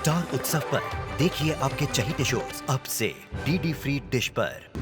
Star उत्सव पर देखिए आपके चहीते शोज अब से डीडी फ्री डिश पर।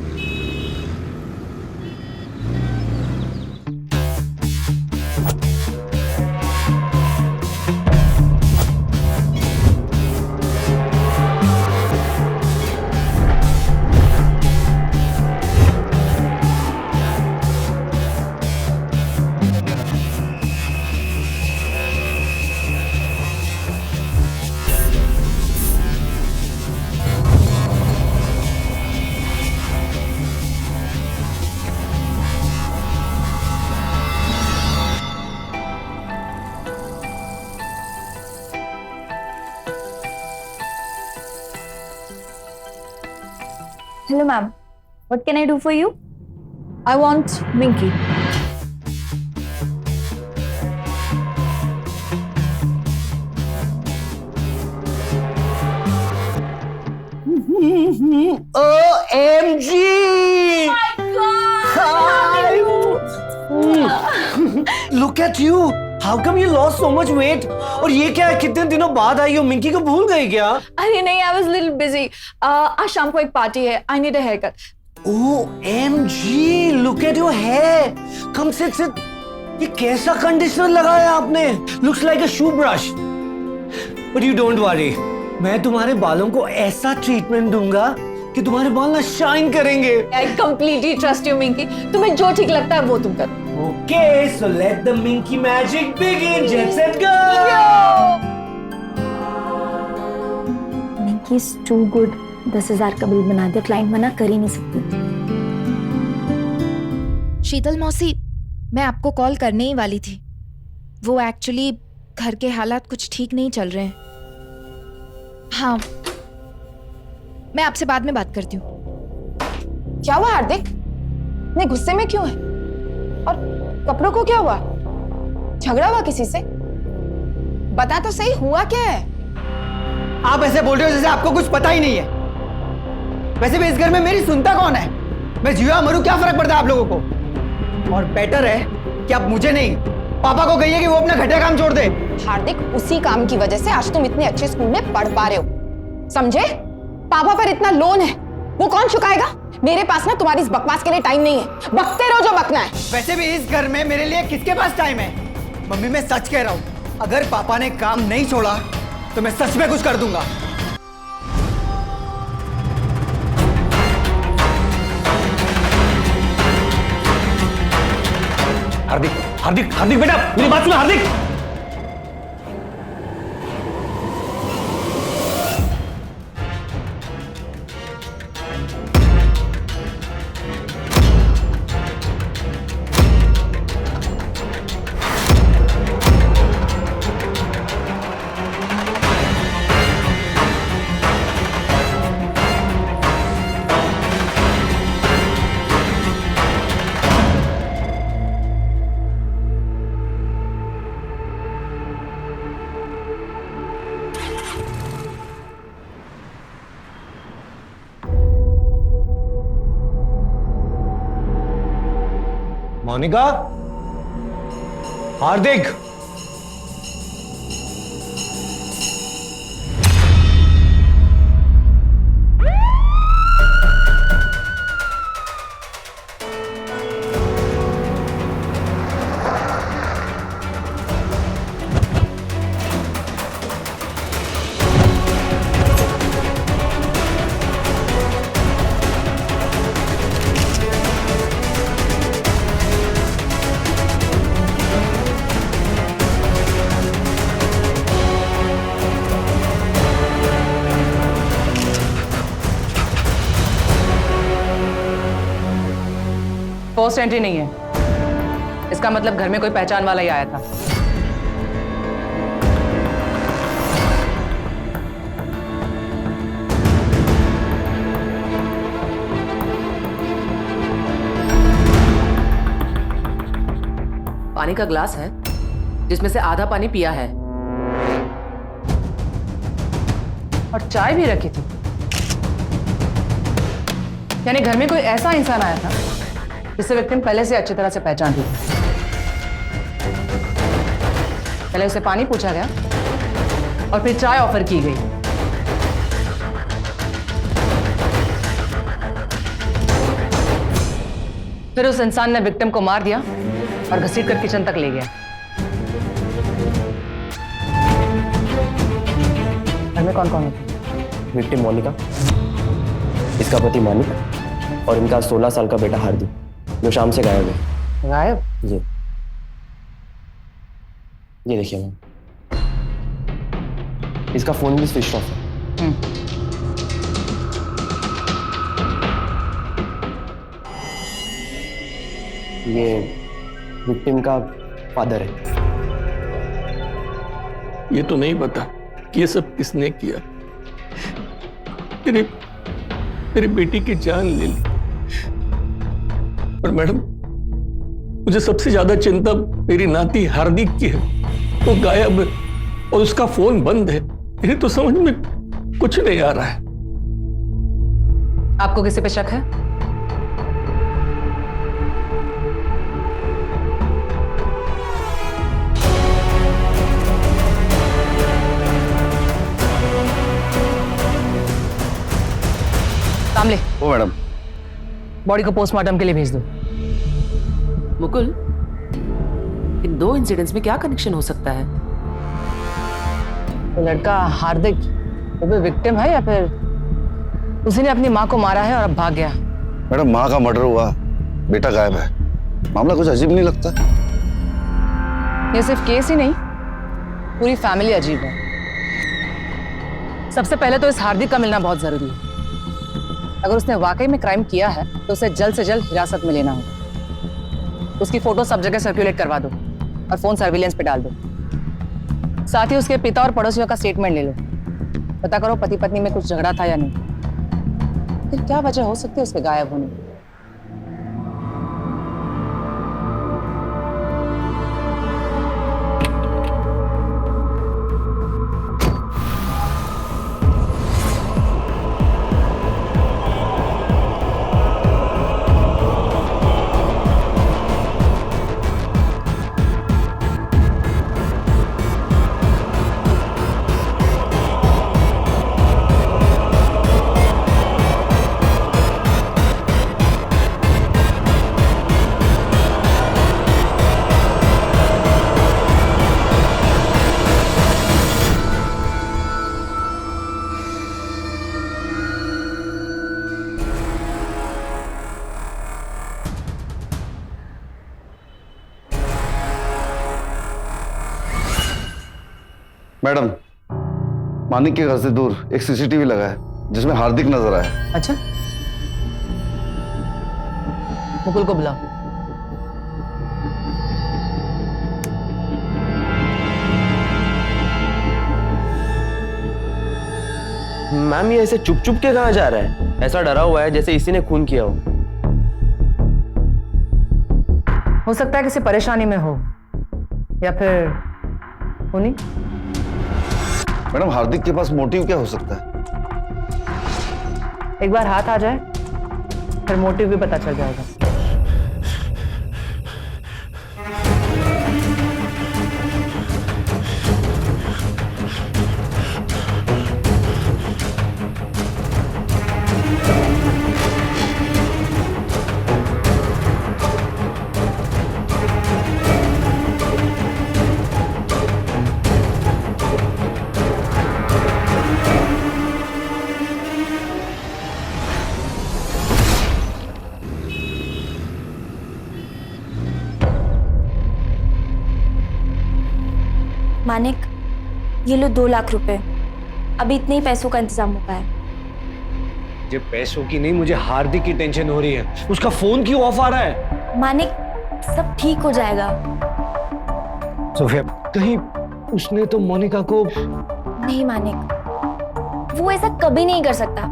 Hello, ma'am. What can I do for you? I want Minky. OMG! Look at you. How come you lost so much weight? और ये क्या है, कितने दिनों बाद आई हो? मिंकी को भूल गई क्या? अरे नहीं, I was a little busy. आज शाम को एक पार्टी है. I need a haircut. OMG! Look at your hair. Come sit. ये कैसा कंडीशनर लगाया आपने? Looks like a shoe brush. But you don't worry. मैं तुम्हारे बालों को ऐसा ट्रीटमेंट दूंगा कि तुम्हारे बाल ना शाइन करेंगे। I completely trust you, Minky. तुम्हें जो ठीक लगता है वो तुम करो. Okay, so let the Minky magic begin. Jet set go. Minky is too good. 10,000 का बिल बना दिया. क्लाइंट मना कर ही नहीं सकती. शीतल मौसी, मैं आपको कॉल करने ही वाली थी। वो एक्चुअली घर के हालात कुछ ठीक नहीं चल रहे हैं। हाँ, मैं आपसे बाद में बात करती हूँ। क्या हुआ हार्दिक? इतने गुस्से में क्यों है? और कपड़ों को क्या हुआ? झगड़ा हुआ किसी से? बता तो सही, हुआ क्या है? आप ऐसे बोल रहे हो जैसे आपको कुछ पता ही नहीं है। वैसे भी इस घर में मेरी सुनता कौन है? मैं जिया मरूं, क्या फर्क पड़ता है आप लोगों को? और बेटर है कि आप मुझे नहीं, पापा को कहिए कि वो अपना घटिया काम छोड़ दे। हार्दिक, उसी काम की वजह से आज तुम इतने अच्छे स्कूल में पढ़ पा रहे हो, समझे? पापा पर इतना लोन है, वो कौन चुकाएगा? मेरे पास ना तुम्हारी इस बकवास के लिए टाइम नहीं है। बकते रहो जो बकना है। वैसे भी इस घर में मेरे लिए किसके पास टाइम है? मम्मी, मैं सच कह रहा हूँ, अगर पापा ने काम नहीं छोड़ा तो मैं सच में कुछ कर दूंगा। हार्दिक, हार्दिक, हार्दिक बेटा, मेरी बात सुनो हार्दिक। मोनिका, हार्दिक, पोस्ट एंट्री नहीं है। इसका मतलब घर में कोई पहचान वाला ही आया था। पानी का ग्लास है जिसमें से आधा पानी पिया है और चाय भी रखी थी। यानी घर में कोई ऐसा इंसान आया था जिसे विक्टिम पहले से अच्छी तरह से पहचानती थी। पहले उसे पानी पूछा गया और फिर चाय ऑफर की गई। फिर उस इंसान ने विक्टिम को मार दिया और घसीट कर किचन तक ले गया। घर में कौन कौन है? विक्टिम मोनिका, इसका पति मानिक और इनका 16 साल का बेटा हार्दिक, जो शाम से गायब है। गायब? जी, ये देखिए मैम, इसका फोन भी स्विच ऑफ है। ये विक्टिम का फादर है। ये तो नहीं पता कि ये सब किसने किया। मेरी बेटी की जान ले ली। पर मैडम, मुझे सबसे ज्यादा चिंता मेरी नाती हार्दिक की है। वो गायब है और उसका फोन बंद है। ये तो समझ में कुछ नहीं आ रहा है। आपको किसी पे शक है? कामले, ओ मैडम, बॉडी को पोस्टमार्टम के लिए भेज दो। मुकुल, इन दो इंसिडेंट्स में क्या कनेक्शन हो सकता है? तो लड़का हार्दिक वो भी विक्टिम है या फिर उसी ने अपनी माँ को मारा है और अब भाग गया? मैडम, माँ का मर्डर हुआ, बेटा गायब है। मामला कुछ अजीब नहीं लगता? ये सिर्फ केस ही नहीं, पूरी फैमिली अजीब है। सबसे पहले तो इस हार्दिक का मिलना बहुत जरूरी है। अगर उसने वाकई में क्राइम किया है तो उसे जल्द से जल्द हिरासत में लेना होगा। उसकी फोटो सब जगह सर्कुलेट करवा दो और फोन सर्विलेंस पे डाल दो। साथ ही उसके पिता और पड़ोसियों का स्टेटमेंट ले लो। पता करो पति पत्नी में कुछ झगड़ा था या नहीं। फिर क्या वजह हो सकती है उसके गायब होने की। मैडम, मानिक के घर से दूर एक सीसीटीवी लगा है जिसमें हार्दिक नजर आया। अच्छा, मुकुल को बुलाओ। मैम, ये ऐसे चुप चुप के कहाँ जा रहा है? ऐसा डरा हुआ है जैसे इसी ने खून किया हो सकता है किसी परेशानी में हो या फिर खूनी। मैडम, हार्दिक के पास मोटिव क्या हो सकता है? एक बार हाथ आ जाए फिर मोटिव भी पता चल जाएगा। मानिक, ये लो 2 लाख रुपए। अभी इतने ही पैसों का इंतजाम हो पाया है। मुझे पैसों की नहीं, मुझे हार्दिक की टेंशन हो रही है। उसका फोन क्यों ऑफ आ रहा है? मानिक, सब ठीक हो जाएगा। सोफिया, कहीं उसने तो मोनिका को... नहीं मानिक, वो ऐसा कभी नहीं कर सकता।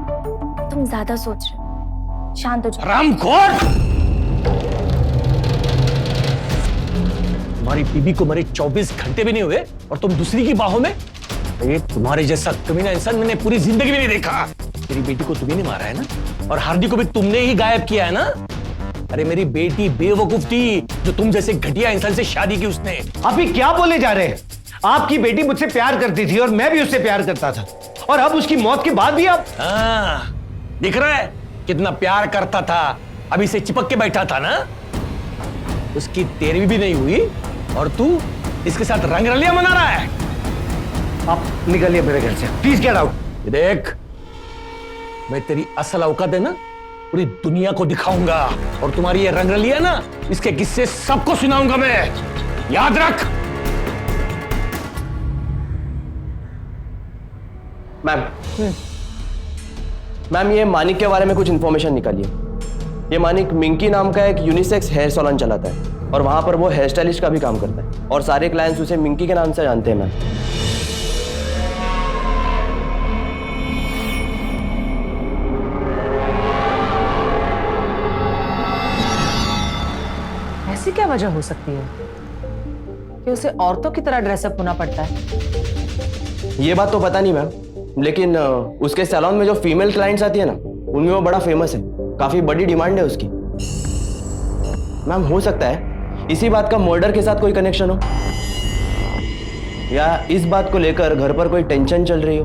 तुम ज्यादा सोच रहे हो। शांत हो जाओ। रामखोर! तुम्हारी बीबी को मरे 24 घंटे भी नहीं हुए और तुम दूसरी की बाहों में? ये तुम्हारे जैसा कमीना इंसान मैंने पूरी जिंदगी भी नहीं देखा। मेरी बेटी को तुम्ही ने मारा है ना, और हार्दिक को भी तुमने ही गायब किया है ना। अरे मेरी बेटी बेवकूफ थी जो तुम जैसे घटिया इंसान से शादी की उसने। आप ही क्या बोले जा रहे हैं? आपकी बेटी मुझसे प्यार करती थी और मैं भी उससे प्यार करता था, और अब उसकी मौत के बाद भी आप... हाँ, दिख रहा है कितना प्यार करता था। अभी से चिपक के बैठा था ना, उसकी तेरहवीं भी नहीं हुई और तू इसके साथ रंगरलियां मना रहा है। आप निकलिए मेरे घर से, प्लीज गेट आउट। देख, मैं तेरी असल औकात है ना पूरी दुनिया को दिखाऊंगा, और तुम्हारी ये रंगरलियां ना, इसके किस्से सबको सुनाऊंगा मैं, याद रख। मैम ये मानिक के बारे में कुछ इन्फॉर्मेशन निकालिए। ये मानिक मिंकी नाम का एक यूनिसेक्स हेयर सैलून चलाता है और वहां पर वो हेयर स्टाइलिस्ट का भी काम करता है और सारे क्लाइंट्स उसे मिंकी के नाम से जानते हैं मैम। ऐसी क्या वजह हो सकती है कि उसे औरतों की तरह ड्रेसअप होना पड़ता है? ये बात तो पता नहीं मैम, लेकिन उसके सैलून में जो फीमेल क्लाइंट्स आती है ना, उनमें वो बड़ा फेमस है, काफी बड़ी डिमांड है उसकी। मैम हो सकता है इसी बात का मर्डर के साथ कोई कनेक्शन हो, या इस बात को लेकर घर पर कोई टेंशन चल रही हो।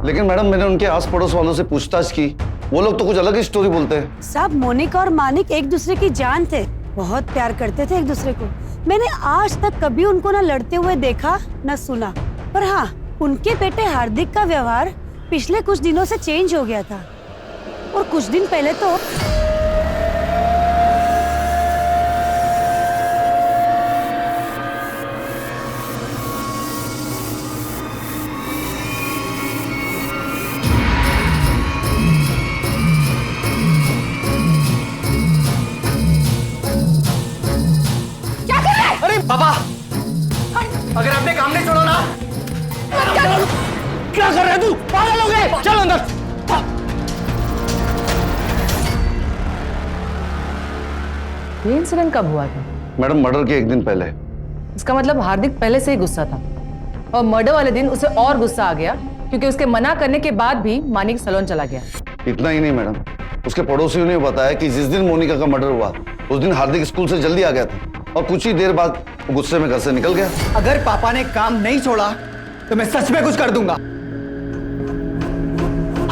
लेकिन मैडम मैंने उनके आस पड़ोस वालों से पूछताछ की, वो लोग तो कुछ अलग ही स्टोरी बोलते हैं। साहब मोनिका और मानिक एक दूसरे की जान थे, बहुत प्यार करते थे एक दूसरे को। मैंने आज तक कभी उनको ना लड़ते हुए देखा न सुना, पर हाँ उनके बेटे हार्दिक का व्यवहार पिछले कुछ दिनों से चेंज हो गया था, और कुछ दिन पहले तो पापा, अगर आपने काम नहीं छोड़ा ना, क्या कर रहे हैं तू? पागल हो गए? चल अंदर। ये इंसिडेंट कब हुआ था? मैडम मर्डर के एक दिन पहले। इसका मतलब हार्दिक पहले से ही गुस्सा था, और मर्डर वाले दिन उसे और गुस्सा आ गया क्योंकि उसके मना करने के बाद भी मानिक सैलून चला गया। इतना ही नहीं मैडम, उसके पड़ोसियों ने बताया कि जिस दिन मोनिका का मर्डर हुआ उस दिन हार्दिक स्कूल से जल्दी आ गया था, और कुछ ही देर बाद वो गुस्से में घर से निकल गया। अगर पापा ने काम नहीं छोड़ा तो मैं सच में कुछ कर दूंगा।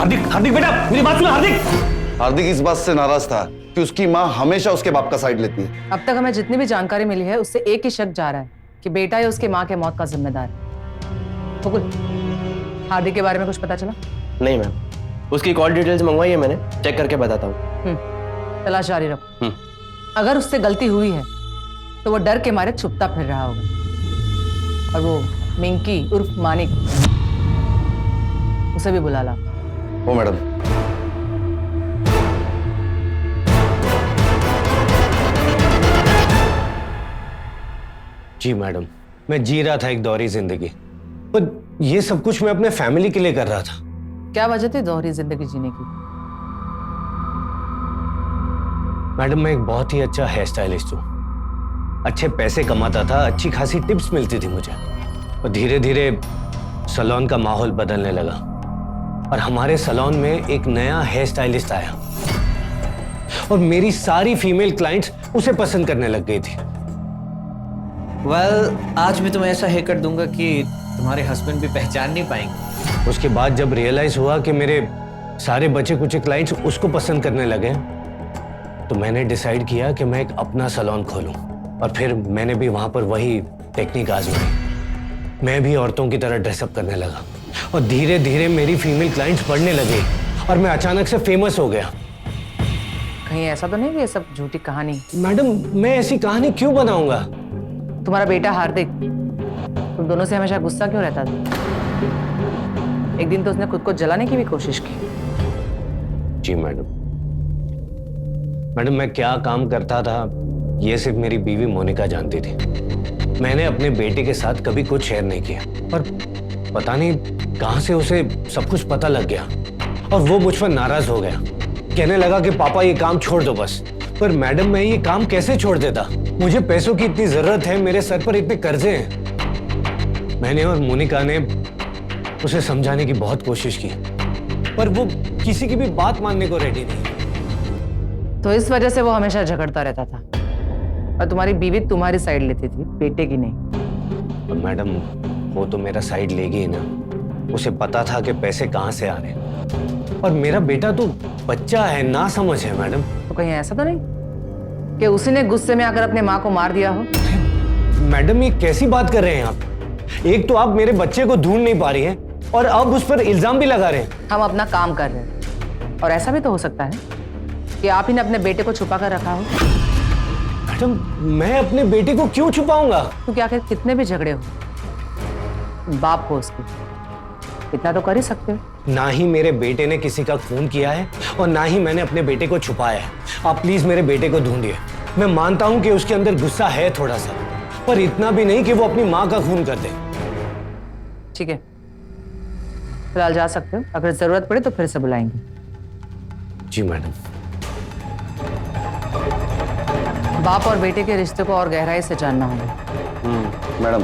हार्दिक बेटा, मेरी बात सुन। हार्दिक इस बात से नाराज था कि उसकी माँ हमेशा उसके बाप का साइड लेती है। अब तक हमें जितनी भी जानकारी मिली है उससे एक ही शक जा रहा है कि बेटा ही उसकी माँ के मौत का जिम्मेदार है। मुकुल, हार्दिक के बारे में कुछ पता चला? नहीं मैम, उसकी कॉल डिटेल्स मंगवाई है मैंने, चेक करके बताता हूँ। तलाश जारी रखो। अगर उससे गलती हुई है तो वो डर के मारे छुपता फिर रहा होगा, और वो मिंकी उर्फ मानिक, उसे भी बुला ला। ओ मैडम। जी मैडम, मैं जी रहा था एक दोहरी जिंदगी, पर ये सब कुछ मैं अपने फैमिली के लिए कर रहा था। क्या वजह थी दोहरी जिंदगी जीने की? मैडम मैं एक बहुत ही अच्छा हेयर स्टाइलिस्ट हूँ, अच्छे पैसे कमाता था, अच्छी खासी टिप्स मिलती थी मुझे, और धीरे धीरे सैलून का माहौल बदलने लगा और हमारे सैलून में एक नया हेयर स्टाइलिस्ट आया और मेरी सारी फीमेल क्लाइंट्स उसे पसंद करने लग गई थी। आज मैं तुम्हें ऐसा हेयर कट दूंगा कि तुम्हारे हस्बैंड भी पहचान नहीं पाएंगे। उसके बाद जब रियलाइज हुआ कि मेरे सारे बचे कुछ क्लाइंट्स उसको पसंद करने लगे, तो मैंने डिसाइड किया कि मैं एक अपना सैलून खोलूं, और फिर मैंने भी वहां पर वही टेक्निक आजमाई। मैं भी औरतों की तरह ड्रेसअप करने लगा और धीरे धीरे मेरी फीमेल क्लाइंट्स बढ़ने लगे और मैं अचानक से फेमस हो गया। कहीं ऐसा तो नहीं कि ये सब झूठी कहानी? मैडम मैं ऐसी कहानी क्यों बनाऊंगा? तुम्हारा बेटा हार्दिक तुम दोनों से हमेशा गुस्सा क्यों रहता था? एक दिन तो उसने खुद को जलाने की भी कोशिश की। जी मैडम मैं क्या काम करता था ये सिर्फ मेरी बीवी मोनिका जानती थी। मैंने अपने बेटे के साथ कभी कुछ शेयर नहीं किया, पर पता नहीं कहां से उसे सब कुछ पता लग गया और वो मुझ पर नाराज हो गया, कहने लगा कि पापा ये काम छोड़ दो बस। पर मैडम मैं ये काम कैसे छोड़ देता? मुझे पैसों की इतनी जरूरत है, मेरे सर पर इतने कर्जे हैं। मैंने और मोनिका ने उसे समझाने की बहुत कोशिश की, पर वो किसी की भी बात मानने को रेडी नहीं। तो इस वजह से वो हमेशा झगड़ता रहता था, और तुम्हारी बीवी तुम्हारी साइड लेती थी, बेटे की नहीं। मैडम वो तो मेरा साइड लेगी ही ना, उसे पता था कि पैसे कहां से आ रहे हैं, और मेरा बेटा तो बच्चा है, ना समझ है मैडम। तो कहीं ऐसा तो नहीं कि उसी ने गुस्से में आकर अपने माँ को मार दिया हो? मैडम ये कैसी बात कर रहे हैं आप? एक तो आप मेरे बच्चे को ढूंढ नहीं पा रही हैं और अब उस पर इल्जाम भी लगा रहे हैं। हम अपना काम कर रहे हैं और ऐसा भी तो हो सकता है कि आप ही ने अपने बेटे को छुपा कर रखा हो। मैडम मैं अपने बेटे को क्यों छुपाऊंगा? क्योंकि आखिर कितने भी झगड़े हो, बाप हो उसकी, इतना तो कर ही सकते हो। ना ही मेरे बेटे ने किसी का खून किया है और ना ही मैंने अपने बेटे को छुपाया है। आप प्लीज मेरे बेटे को ढूंढिए। मैं मानता हूं कि उसके अंदर गुस्सा है थोड़ा सा, पर इतना भी नहीं कि वो अपनी माँ का खून कर दे। ठीक है, फिलहाल जा सकते हो। अगर जरूरत पड़े तो फिर से बुलाएंगे। जी मैडम। बाप और बेटे के रिश्ते को और गहराई से जानना होगा। मैडम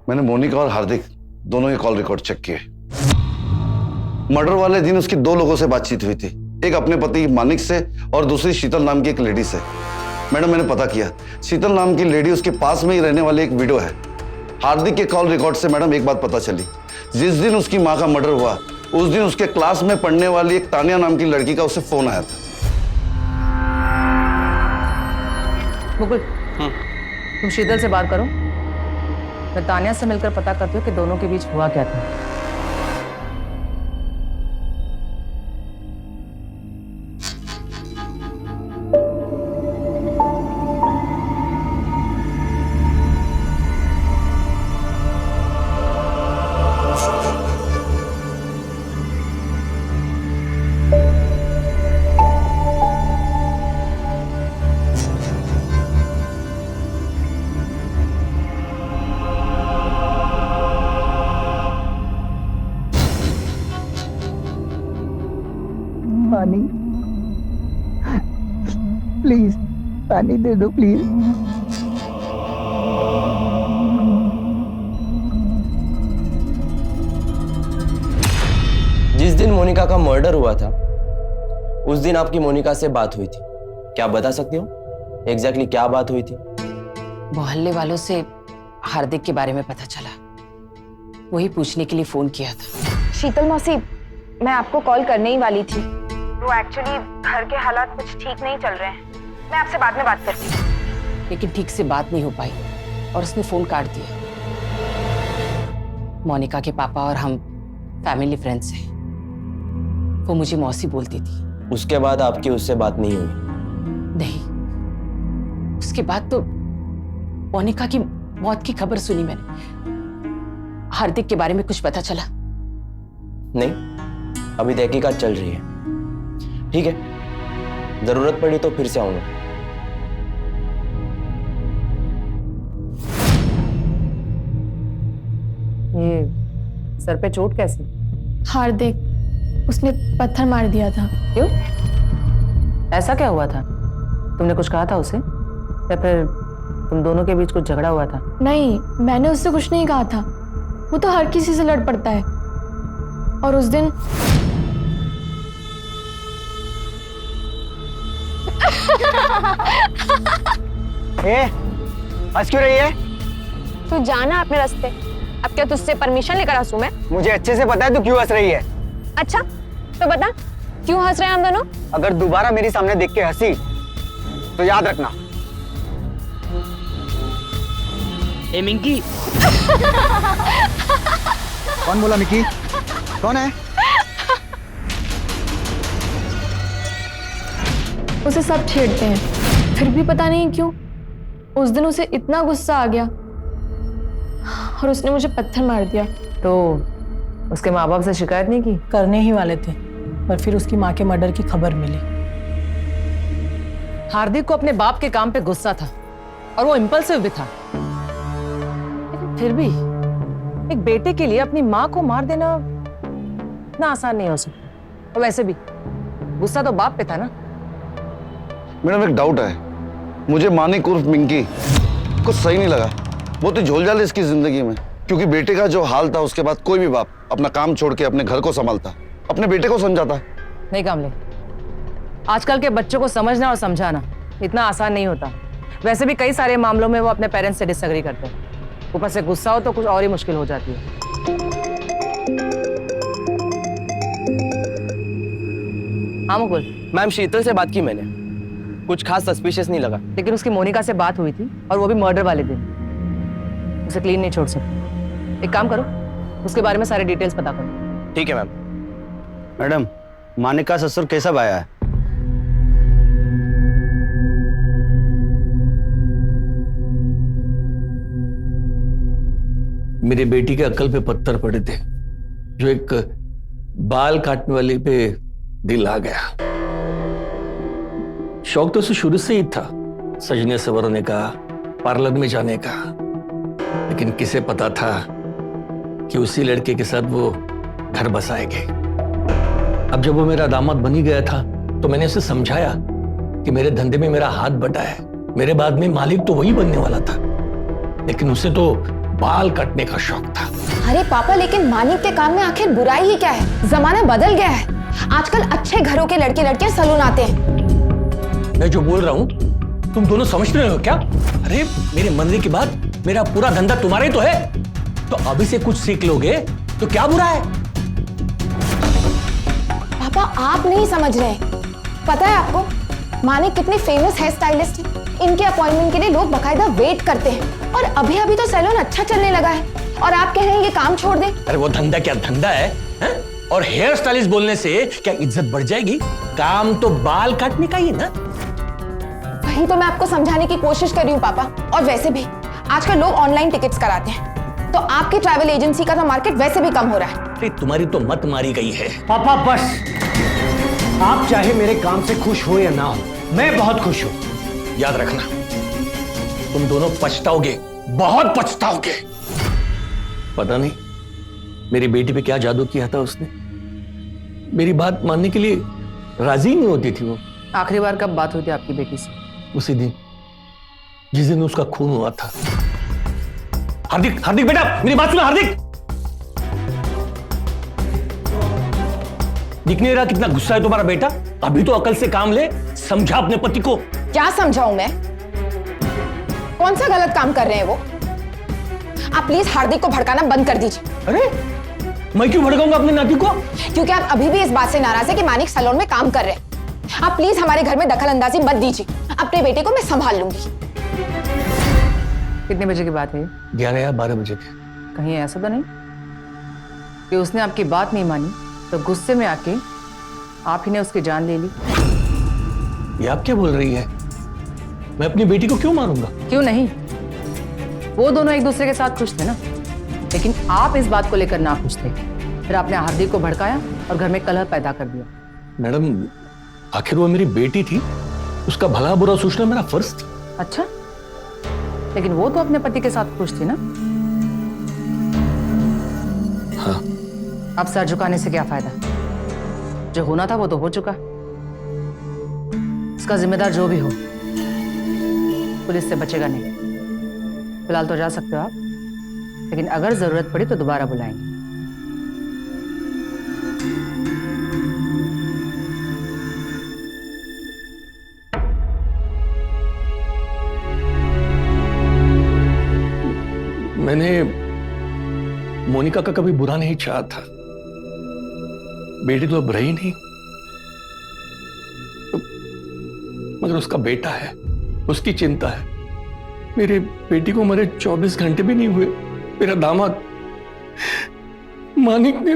मैंने मोनिका और हार्दिक दोनों के कॉल रिकॉर्ड चेक किए। मर्डर वाले दिन उसकी दो लोगों से बातचीत हुई थी, एक अपने पति मानिक से और दूसरी शीतल नाम की एक लेडी से। मैडम मैंने पता किया, शीतल नाम की लेडी उसके पास में ही रहने वाली एक विडो है। हार्दिक के कॉल रिकॉर्ड से मैडम एक बात पता चली, जिस दिन उसकी माँ का मर्डर हुआ उस दिन उसके क्लास में पढ़ने वाली एक तानिया नाम की लड़की का उसे फोन आया था। मुकुल, तुम शीतल से बात करो, मैं तानिया से मिलकर पता करती हूँ कि दोनों के बीच हुआ क्या था। पानी, प्लीज पानी दे दो प्लीज। जिस दिन मोनिका का मर्डर हुआ था उस दिन आपकी मोनिका से बात हुई थी, क्या आप बता सकती हो एग्जैक्टली क्या बात हुई थी? मोहल्ले वालों से हार्दिक के बारे में पता चला, वही पूछने के लिए फोन किया था। शीतल मौसी, मैं आपको कॉल करने ही वाली थी। वो एक्चुअली घर के हालात कुछ ठीक नहीं चल रहे हैं। मैं आपसे बाद में बात करती हूँ। लेकिन ठीक से बात नहीं हो पाई और उसने फोन काट दिया। मोनिका के पापा और हम फैमिली फ्रेंड्स हैं। वो मुझे मौसी बोलती थी। उसके बाद आपकी उससे बात नहीं हुई? नहीं, उसके बाद तो मोनिका की मौत की खबर सुनी मैंने। हार्दिक के बारे में कुछ पता चला? नहीं, अभी तहकीकात चल रही है। ठीक है, जरूरत पड़ी तो फिर से आऊंगा। ये सर पे चोट कैसी? हार्दिक, उसने पत्थर मार दिया था। क्यों? ऐसा क्या हुआ था? तुमने कुछ कहा था उसे या फिर तुम दोनों के बीच कुछ झगड़ा हुआ था? नहीं, मैंने उससे कुछ नहीं कहा था। वो तो हर किसी से लड़ पड़ता है। और उस दिन हंस क्यों रही है? तू जाना अपने रास्ते। अब क्या तुझसे परमिशन लेकर हंसूं मैं? मुझे अच्छे से पता है तू क्यों हंस रही है। अच्छा तो बता, क्यों हंस रहे हैं हम दोनों? अगर दोबारा मेरे सामने देख के हंसी तो याद रखना। ए मिंकी। कौन बोला मिकी? कौन है? उसे सब छेड़ते हैं, फिर भी पता नहीं क्यों उस दिन उसे इतना गुस्सा आ गया और उसने मुझे पत्थर मार दिया। तो उसके माँ बाप से शिकायत नहीं की? करने ही वाले थे, पर फिर उसकी माँ के मर्डर की खबर मिली। हार्दिक को अपने बाप के काम पे गुस्सा था और वो इम्पल्सिव भी था, लेकिन फिर भी एक बेटे के लिए अपनी माँ को मार देना इतना आसान नहीं हो सकता। और वैसे भी गुस्सा तो बाप पे था ना। मैडम एक डाउट है, मुझे मानिक उर्फ मिंकी कुछ सही नहीं लगा। बहुत ही झोलझाल है इसकी जिंदगी में, क्योंकि बेटे का जो हाल था उसके बाद कोई भी बाप अपना काम छोड़ के अपने घर को संभालता, अपने बेटे को समझाता। नहीं कामले, आजकल के बच्चों को समझना और समझाना इतना आसान नहीं होता। वैसे भी कई सारे मामलों में वो अपने पेरेंट्स से डिसएग्री करते हैं, ऊपर से गुस्सा हो तो कुछ और ही मुश्किल हो जाती है। हाँ मुकुल, मैम शीतल से बात की मैंने, कुछ खास सस्पिशियस नहीं लगा। लेकिन उसकी मोनिका से बात हुई थी और वो भी मर्डर वाले दिन। उसे क्लीन नहीं छोड़ सकते। एक काम करो, उसके बारे में सारे डिटेल्स पता करो। ठीक है मैम। मैडम, मानिक का ससुर कैसा आया है? मेरी बेटी के अक्ल पे पत्थर पड़े थे, जो एक बाल काटने वाले पे दिल आ गया। शौक तो उसे शुरू से ही था, सजने संवरने का, पार्लर में जाने का, लेकिन किसे पता था कि उसी लड़के के साथ वो घर बसाएंगे। अब जब वो मेरा दामाद बनी गया था तो मैंने उसे समझाया कि मेरे धंधे में मेरा हाथ बटा है, मेरे बाद में मालिक तो वही बनने वाला था, लेकिन उसे तो बाल काटने का शौक था। अरे पापा, लेकिन मानिक के काम में आखिर बुराई ही क्या है? जमाना बदल गया है, आजकल अच्छे घरों के लड़के लड़कियां सैलून आते हैं। मैं जो बोल रहा हूं तुम दोनों समझ रहे हो क्या? अरे मेरे मरने के बाद मेरा पूरा धंधा तुम्हारा ही तो है, तो अभी से कुछ सीख लोगे तो क्या बुरा है? पापा आप नहीं समझ रहे, पता है आपको मानिक कितने फेमस हेयर स्टाइलिस्ट हैं? इनके अपॉइंटमेंट के लिए लोग बकायदा वेट करते हैं, और अभी अभी तो सैलून अच्छा चलने लगा है, और आप कह रहे हैं ये काम छोड़ दें? अरे वो धंधा क्या धंधा है? और हेयर स्टाइलिस्ट बोलने से क्या इज्जत बढ़ जाएगी? काम तो बाल काटने का ही ना। वही तो मैं आपको समझाने की कोशिश कर रही हूँ पापा। और वैसे भी आजकल लोग ऑनलाइन टिकट्स कराते हैं, तो आपकी ट्रैवल एजेंसी का तो मार्केट वैसे भी कम हो रहा है। अरे तुम्हारी तो मत मारी गई है। पापा बस, आप चाहे मेरे काम से खुश हो या ना हो, मैं बहुत खुश हूं। याद रखना, तुम दोनों पछताओगे, बहुत पछताओगे। पता नहीं मेरी बेटी पे क्या जादू किया था उसने, मेरी बात मानने के लिए राजी नहीं होती थी वो। आखिरी बार कब बात हुई थी आपकी बेटी से? उसी दिन जिस दिन उसका खून हुआ था। हार्दिक, हार्दिक बेटा मेरी बात सुना। हार्दिक, दिख नहीं रहा कितना गुस्सा है तुम्हारा बेटा? अभी तो अकल से काम ले, समझा अपने पति को। क्या समझाऊं मैं? कौन सा गलत काम कर रहे हैं वो? आप प्लीज हार्दिक को भड़काना बंद कर दीजिए। अरे मैं क्यों भड़काऊंगा अपने नाती को? क्योंकि आप अभी भी इस बात से नाराज है कि मानिक सैलून में काम कर रहे हैं। आप प्लीज हमारे घर में दखल अंदाजी मत दीजिए, अपने बेटे को मैं संभाल लूंगी। कितने बजे की बात है? 11 या 12 बजे थे। कहीं ऐसा तो नहीं कि उसने आपकी बात नहीं मानी तो गुस्से में आके आप ही ने उसकी जान ले ली? ये आप क्या बोल रही है? मैं अपनी बेटी को क्यों मारूंगा? क्यों नहीं, वो दोनों एक दूसरे के साथ खुश थे ना, लेकिन आप इस बात को लेकर ना खुश थे, फिर आपने हार्दिक को भड़काया और घर में कलह पैदा कर दिया। मैडम, आखिर वो मेरी बेटी थी, उसका भला बुरा सोचना मेरा फर्ज था। अच्छा, लेकिन वो तो अपने पति के साथ खुश थी ना? हाँ। अब सर झुकाने से क्या फायदा? जो होना था वो तो हो चुका, इसका जिम्मेदार जो भी हो पुलिस से बचेगा नहीं। फिलहाल तो जा सकते हो आप, लेकिन अगर जरूरत पड़ी तो दोबारा बुलाएंगे। मैंने मोनिका का कभी बुरा नहीं चाहा था, बेटी तो अब रही नहीं, मगर उसका बेटा है, उसकी चिंता है। मेरे बेटी को मरे 24 घंटे भी नहीं हुए, मेरा दामाद मानिक ने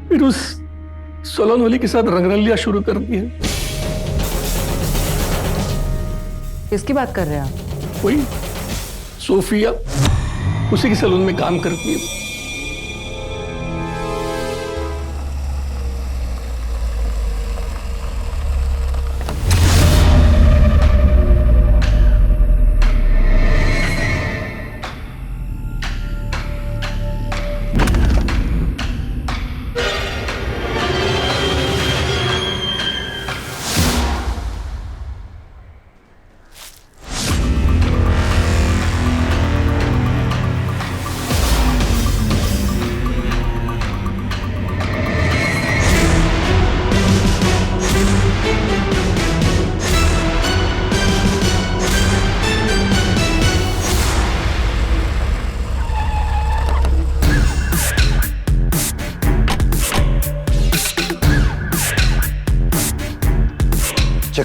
फिर उस सलोन वाली के साथ रंगरलिया शुरू कर दिया। किसकी बात कर रहे हैं आप? वही सोफिया, उसी के सैलून में काम करती है।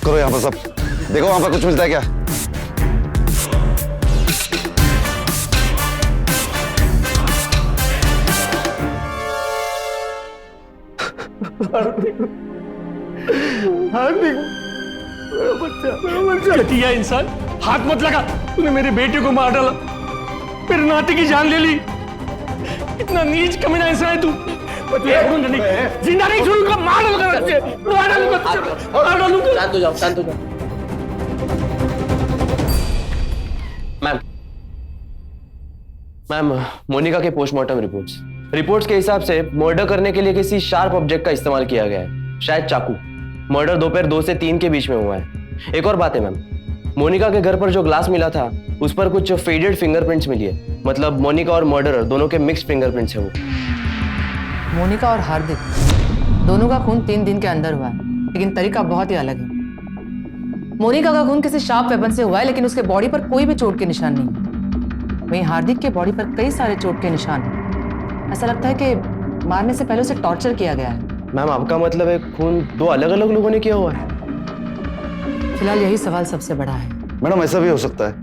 चेक करो यहाँ पर सब, देखो वहां पर कुछ मिलता है क्या? घटिया इंसान, हाथ मत लगा। तूने मेरे बेटे को मार डाला, मेरे नाती की जान ले ली। इतना नीच कमीना इंसान है तू। जिंदा नहीं छोड़ूंगा, मार डालूंगा। शांत हो जाओ, शांत हो जाओ। मैम, मोनिका के पोस्टमार्टम रिपोर्ट्स के हिसाब से मर्डर करने के लिए किसी शार्प ऑब्जेक्ट का इस्तेमाल किया गया है, शायद चाकू। मर्डर दोपहर 2 से 3 के बीच में हुआ है। एक और बात है मैम, मोनिका के घर पर जो ग्लास मिला था उस पर कुछ फेडेड फिंगरप्रिंट्स मिली है। मतलब मोनिका और मर्डरर दोनों के मिक्स्ड फिंगरप्रिंट्स है वो। मोनिका और हार्दिक दोनों का खून 3 दिन के अंदर हुआ है, लेकिन तरीका बहुत ही अलग है। मोनिका का खून किसी शार्प वेपन से हुआ है, लेकिन उसके बॉडी पर कोई भी चोट के निशान नहीं है। वहीं हार्दिक के बॉडी पर कई सारे चोट के निशान हैं। ऐसा लगता है कि मारने से पहले उसे टॉर्चर किया गया है। मैम, आपका मतलब है खून 2 अलग अलग लोगों ने किया हुआ है? फिलहाल यही सवाल सबसे बड़ा है। मैडम, ऐसा भी हो सकता है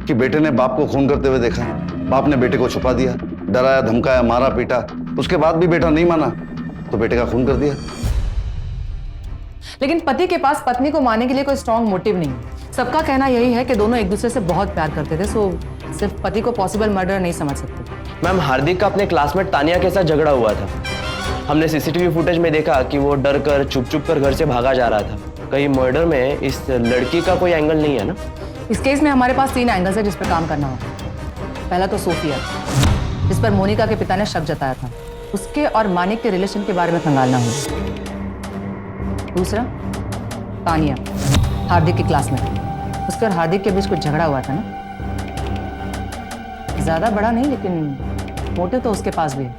कि बेटे ने बाप को खून करते हुए देखा, बाप ने बेटे को छुपा दिया, डराया, धमकाया, मारा, पीटा, उसके बाद भी बेटा नहीं माना तो बेटे का खून कर दिया। लेकिन पति के पास पत्नी को मारने के लिए कोई स्ट्रॉन्ग मोटिव नहीं है। सबका कहना यही है कि दोनों एक दूसरे से बहुत प्यार करते थे, सो सिर्फ पति को पॉसिबल मर्डर नहीं समझ सकते। मैम, हार्दिक का अपने क्लासमेट तानिया के साथ झगड़ा हुआ था। हमने सीसीटीवी फुटेज में देखा कि वो डर कर चुप चुप कर घर से भागा जा रहा था। कहीं मर्डर में इस लड़की का कोई एंगल नहीं है ना? इस केस में हमारे पास 3 एंगल्स है जिस पर काम करना होगा। पहला तो सोफिया, जिस पर मोनिका के पिता ने शक जताया था, उसके और मानिक के रिलेशन के बारे में खंगालना होगा। दूसरा तानिया, हार्दिक की क्लासमेट, उसके और हार्दिक के बीच कुछ झगड़ा हुआ था ना? ज्यादा बड़ा नहीं, लेकिन मोटिव तो उसके पास भी है।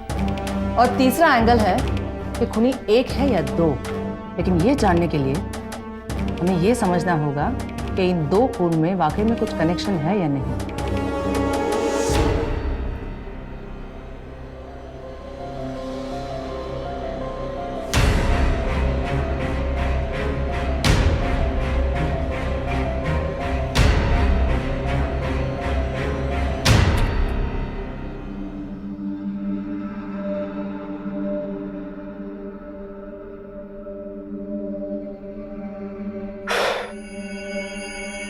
और तीसरा एंगल है कि खूनी 1 है या 2, लेकिन ये जानने के लिए हमें ये समझना होगा कि इन 2 खून में वाकई में कुछ कनेक्शन है या नहीं।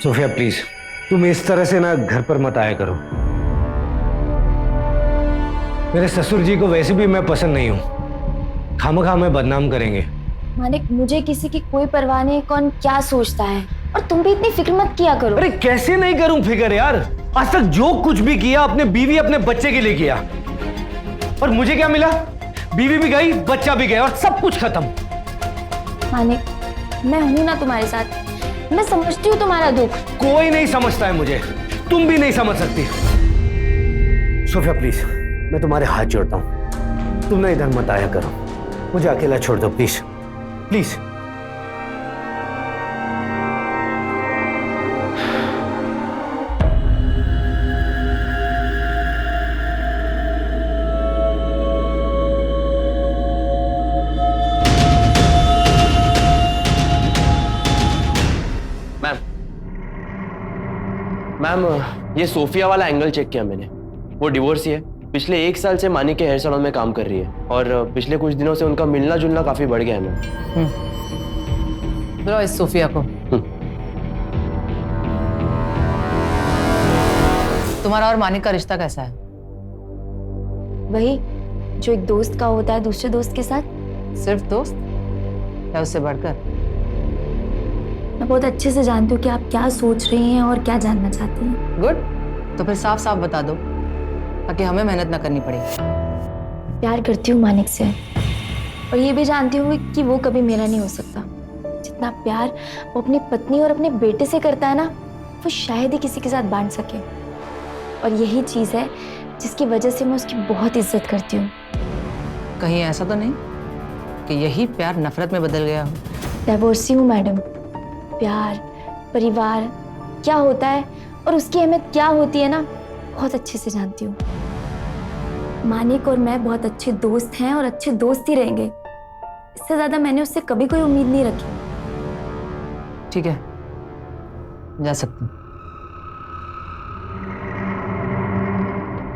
सोफिया प्लीज, तुम इस तरह से ना घर पर मत आया करो। मेरे ससुर जी को वैसे भी मैं पसंद नहीं हूं, खामखा हमें बदनाम करेंगे। मानिक, मुझे किसी की कोई परवाह नहीं, कौन क्या सोचता है, और तुम भी इतनी फिक्र मत किया करो। अरे कैसे नहीं करूं फिक्र यार, आज तक जो कुछ भी किया अपने बीवी अपने बच्चे के लिए किया, और मुझे क्या मिला? बीवी भी गई, बच्चा भी गया, और सब कुछ खत्म। मानिक, मैं हूं ना तुम्हारे साथ, मैं समझती हूँ तुम्हारा दुख। कोई नहीं समझता है मुझे, तुम भी नहीं समझ सकती। सोफिया प्लीज, मैं तुम्हारे हाथ जोड़ता हूं, तुम ना इधर मत आया करो, मुझे अकेला छोड़ दो प्लीज प्लीज। मैम, ये सोफिया वाला एंगल चेक किया मैंने, वो डिवोर्सी है, पिछले 1 साल से मानिक के हेयर सैलून में काम कर रही है, और पिछले कुछ दिनों से उनका मिलना जुलना काफी बढ़ गया है मैम। बुलाओ इस सोफिया को। तुम्हारा और मानिक का रिश्ता कैसा है? वही जो एक दोस्त का होता है दूसरे दोस्त के साथ। सिर्फ दोस्त या उससे बढ़कर? मैं बहुत अच्छे से जानती हूँ कि आप क्या सोच रही हैं और क्या जानना चाहती हैं। गुड, तो फिर साफ साफ बता दो ताकि हमें मेहनत ना करनी पड़े। प्यार करती हूँ मानिक से, और ये भी जानती हूँ कि वो कभी मेरा नहीं हो सकता। जितना प्यार वो अपनी पत्नी और अपने बेटे से करता है ना, वो शायद ही किसी के साथ बांट सके। और यही चीज़ है जिसकी वजह से मैं उसकी बहुत इज्जत करती हूँ। कहीं ऐसा तो नहीं कि यही प्यार नफरत में बदल गया हो? डाइवोर्सी हूँ मैडम। प्यार, परिवार क्या होता है और उसकी अहमियत क्या होती है ना, बहुत अच्छे से जानती हूँ। मानिक और मैं बहुत अच्छे दोस्त हैं और अच्छे दोस्त ही रहेंगे। इससे ज्यादा मैंने उससे कभी कोई उम्मीद नहीं रखी। ठीक है, जा सकती हूँ।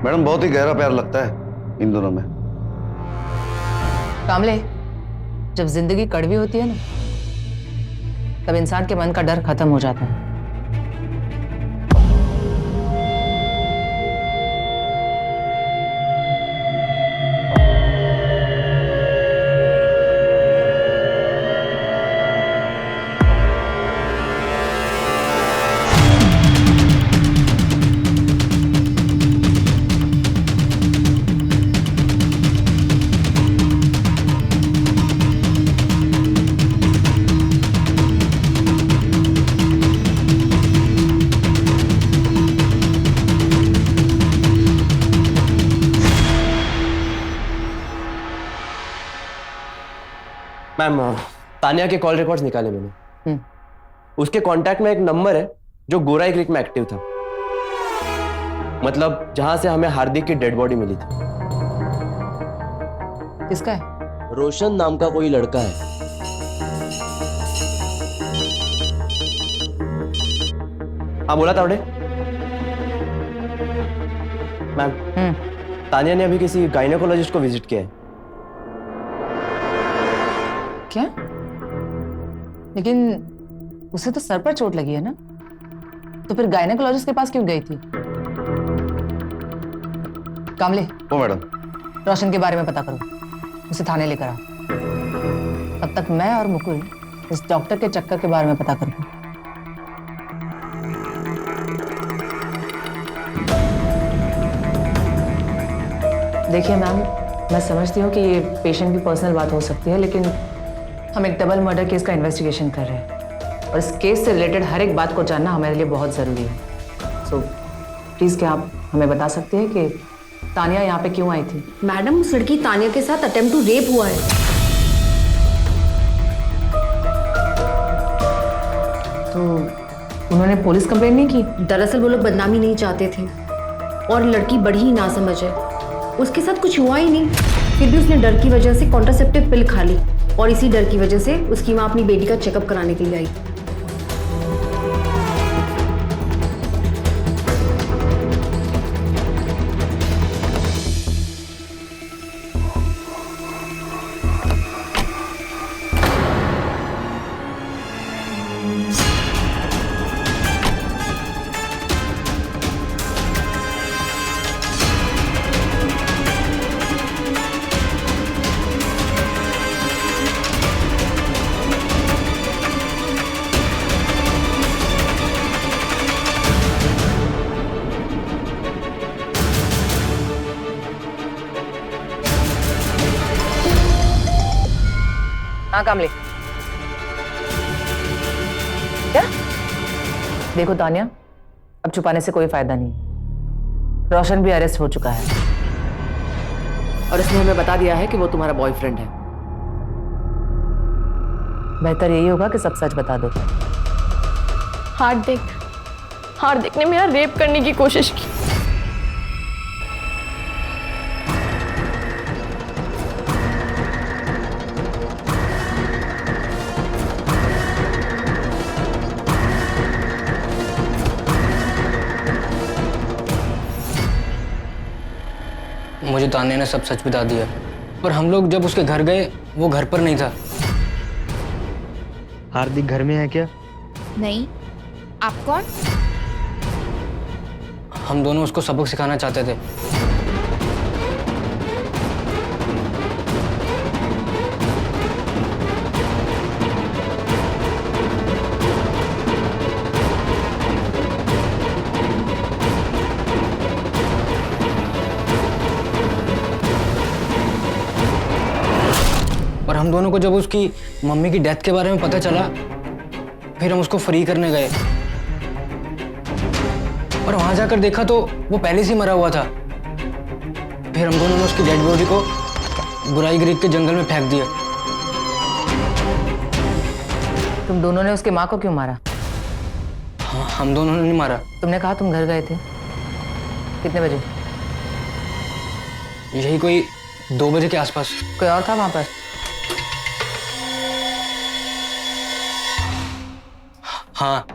मैडम बहुत ही गहरा प्यार लगता है इन दोनों में। कामले, जब जिंदगी कड़वी होती है ना, तब इंसान के मन का डर खत्म हो जाता है। मैम, तानिया के कॉल रिकॉर्ड्स निकाले मैंने। उसके कांटेक्ट में एक नंबर है जो गोराई क्रिक में एक्टिव था, मतलब जहां से हमें हार्दिक की डेड बॉडी मिली थी। किसका है? रोशन नाम का कोई लड़का है। हाँ बोला तावड़े। मैम, तानिया ने अभी किसी गायनेकोलॉजिस्ट को विजिट किया है। क्या? लेकिन उसे तो सर पर चोट लगी है ना, तो फिर गायनेकोलॉजिस्ट के पास क्यों गई थी? कामले, ओ मैडम, रोशन के बारे में पता करो, उसे थाने लेकर आओ। तब तक मैं और मुकुल इस डॉक्टर के चक्कर के बारे में पता करूंगा। देखिए मैम, मैं समझती हूँ कि ये पेशेंट की पर्सनल बात हो सकती है, लेकिन हम एक डबल मर्डर केस का इन्वेस्टिगेशन कर रहे हैं और इस केस से रिलेटेड हर एक बात को जानना हमारे लिए बहुत ज़रूरी है। सो प्लीज़ क्या आप हमें बता सकते हैं कि तानिया यहाँ पे क्यों आई थी? मैडम, उस लड़की तानिया के साथ अटेम्प्ट टू रेप हुआ है। तो उन्होंने पुलिस कंप्लेंट नहीं की? दरअसल वो लोग बदनामी नहीं चाहते थे और लड़की बड़ी ही नासमझ है, उसके साथ कुछ हुआ ही नहीं, फिर भी उसने डर की वजह से कॉन्ट्रासेप्टिव पिल खा ली और इसी डर की वजह से उसकी माँ अपनी बेटी का चेकअप कराने के लिए आई। हाँ कामले, क्या? देखो तानिया, अब छुपाने से कोई फायदा नहीं। रोशन भी अरेस्ट हो चुका है और इसने हमें बता दिया है कि वो तुम्हारा बॉयफ्रेंड है। बेहतर यही होगा कि सब सच बता दो। हार्दिक ने मेरा रेप करने की कोशिश की। मुझे तानिया ने सब सच बता दिया, पर हम लोग जब उसके घर गए वो घर पर नहीं था। हार्दिक घर में है क्या? नहीं। आप कौन? हम दोनों उसको सबक सिखाना चाहते थे। और हम दोनों को जब उसकी मम्मी की डेथ के बारे में पता चला, फिर हम उसको फ्री करने गए और वहां जाकर देखा तो वो पहले से मरा हुआ था। फिर हम दोनों ने उसकी डेड बॉडी को बुराई ग्रीक के जंगल में फेंक दिया। तुम दोनों ने उसके माँ को क्यों मारा? हाँ, हम दोनों ने नहीं मारा। तुमने कहा तुम घर गए थे, कितने बजे? यही कोई 2 बजे के आसपास। कोई और था वहां पर? हाँ।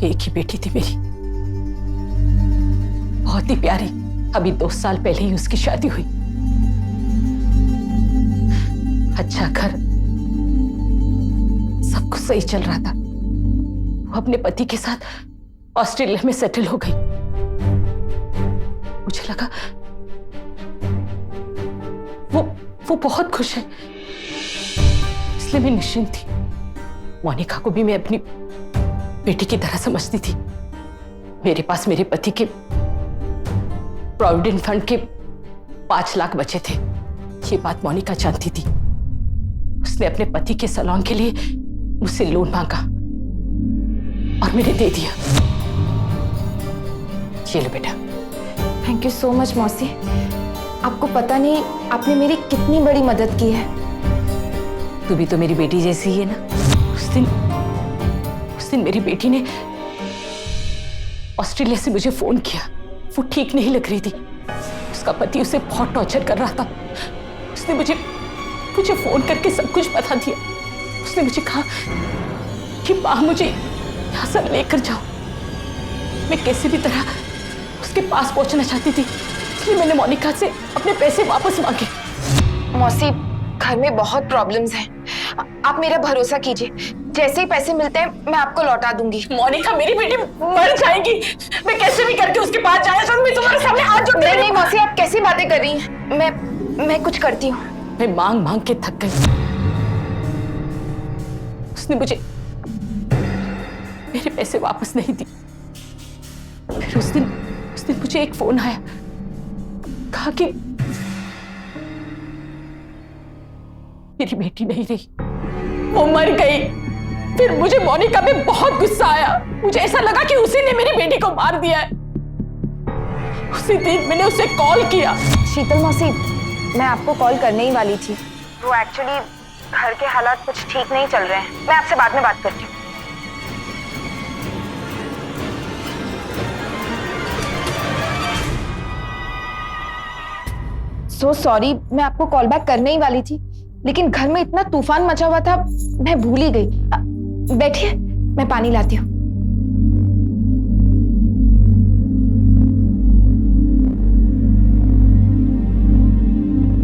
एक ही बेटी थी मेरी, बहुत ही प्यारी। अभी 2 साल पहले ही उसकी शादी हुई। अच्छा घर, सब कुछ सही चल रहा था। वो अपने पति के साथ ऑस्ट्रेलिया में सेटल हो गई। मुझे लगा वो बहुत खुश है, इसलिए मैं निश्चिंत थी। मोनिका को भी मैं अपनी बेटी की तरह समझती थी। मेरे पास मेरे पति के प्रोविडेंट फंड के 5 लाख बचे थे। ये बात मोनिका जानती थी। उसने अपने पति के सैलून के लिए मुझसे लोन मांगा और मैंने दे दिया। ये लो बेटा। थैंक यू सो मच मौसी। आपको पता नहीं आपने मेरी कितनी बड़ी मदद की है। तू भी तो मेरी बेटी जैसी ही है ना। उस दिन मेरी बेटी ने ऑस्ट्रेलिया से मुझे फोन किया। वो ठीक नहीं लग रही थी। उसका पति उसे बहुत टॉर्चर कर रहा था। उसने मुझे फोन करके सब कुछ बता दिया। उसने मुझे कहा कि मां मुझे यहां से लेकर जाओ। मैं कैसे भी तरह उसके पास पहुंचना चाहती थी, इसलिए मैंने मोनिका से अपने पैसे वापस मांगे। मौसी, घर में बहुत प्रॉब्लम्स हैं। आप मेरा भरोसा कीजिए, जैसे ही पैसे मिलते हैं मैं आपको लौटा दूंगी। मोनिका, मेरी बेटी मर जाएगी। मैं कैसे भी करके उसके पास जाना चाहूँ। मैं तुम्हारे सामने हाथ जोड़। नहीं मौसी, आप कैसी बातें कर रही हैं? मैं कुछ करती हूँ। मैं मांग मांग के थक गई। उसने मुझे मेरे पैसे वापस नहीं दिए। फिर उस दिन मुझे एक फोन आया, कहा कि मेरी बेटी नहीं रही, वो मर गई। फिर मुझे मोनिका पे बहुत गुस्सा आया। मुझे ऐसा लगा कि उसी ने मेरी बेटी को मार दिया है। उसी दिन मैंने उसे कॉल किया। शीतल मौसी, मैं आपको कॉल करने ही वाली थी। वो एक्चुअली घर के हालात कुछ ठीक नहीं चल रहे हैं। मैं आपसे बाद में बात करती हूँ। सो सॉरी, मैं आपको कॉल बैक करने ही वाली थी, लेकिन घर में इतना तूफान मचा हुआ था, मैं भूल ही गई। बैठिए, मैं पानी लाती हूँ।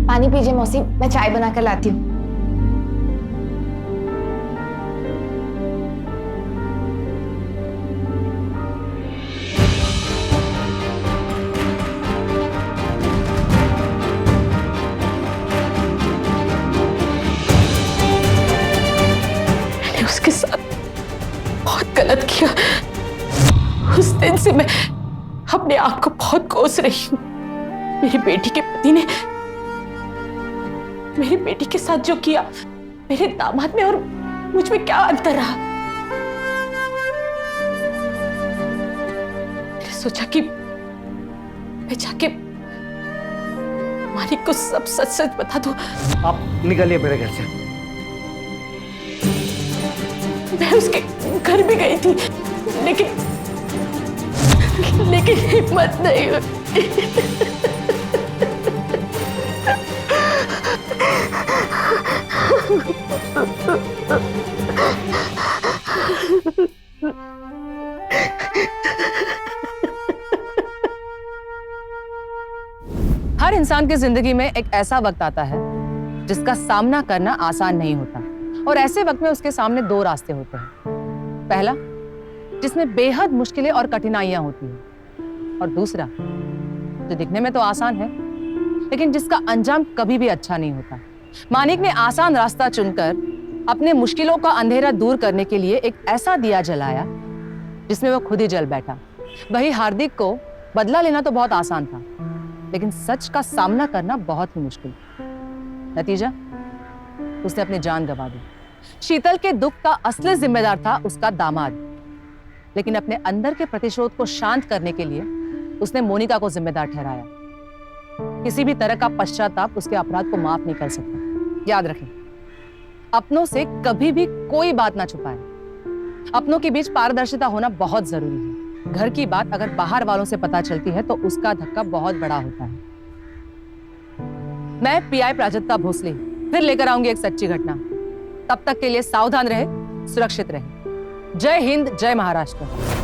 पानी पीजिए मौसी, मैं चाय बनाकर लाती हूँ। उसके साथ बहुत गलत किया। उस दिन से मैं अपने आप को बहुत कोस रही हूँ। मेरी बेटी के पति ने मेरी बेटी के साथ जो किया, मेरे दामाद में और मुझ में क्या अंतर रहा। मैंने सोचा कि मैं जाके मालिक को सब सच सच बता दूं। आप निकलिए मेरे घर से। मैं उसके घर भी गई थी, लेकिन हिम्मत नहीं हुई। हर इंसान की जिंदगी में एक ऐसा वक्त आता है जिसका सामना करना आसान नहीं होता, और ऐसे वक्त में उसके सामने 2 रास्ते होते हैं। पहला, जिसमें बेहद मुश्किलें और कठिनाइयां होती हैं, और दूसरा, जो दिखने में तो आसान है लेकिन जिसका अंजाम कभी भी अच्छा नहीं होता। मानिक ने आसान रास्ता चुनकर अपने मुश्किलों का अंधेरा दूर करने के लिए एक ऐसा दिया जलाया जिसमें वो खुद ही जल बैठा। वही हार्दिक को बदला लेना तो बहुत आसान था, लेकिन सच का सामना करना बहुत ही मुश्किल। नतीजा, उसने अपनी जान गंवा दी। शीतल के दुख का असली जिम्मेदार था उसका दामाद, लेकिन अपने अंदर के प्रतिशोध को शांत करने के लिए उसने मोनिका को जिम्मेदार ठहराया। किसी भी तरह का पश्चाताप उसके अपराध को माफ नहीं कर सकता। याद रखें, अपनों से कभी भी कोई बात ना छुपाएं। अपनों के बीच पारदर्शिता होना बहुत जरूरी है। घर की बात अगर बाहर वालों से पता चलती है तो उसका धक्का बहुत बड़ा होता है। मैं पीआई प्राजक्ता भोसले फिर लेकर आऊंगी एक सच्ची घटना। तब तक के लिए सावधान रहे, सुरक्षित रहे। जय हिंद, जय महाराष्ट्र।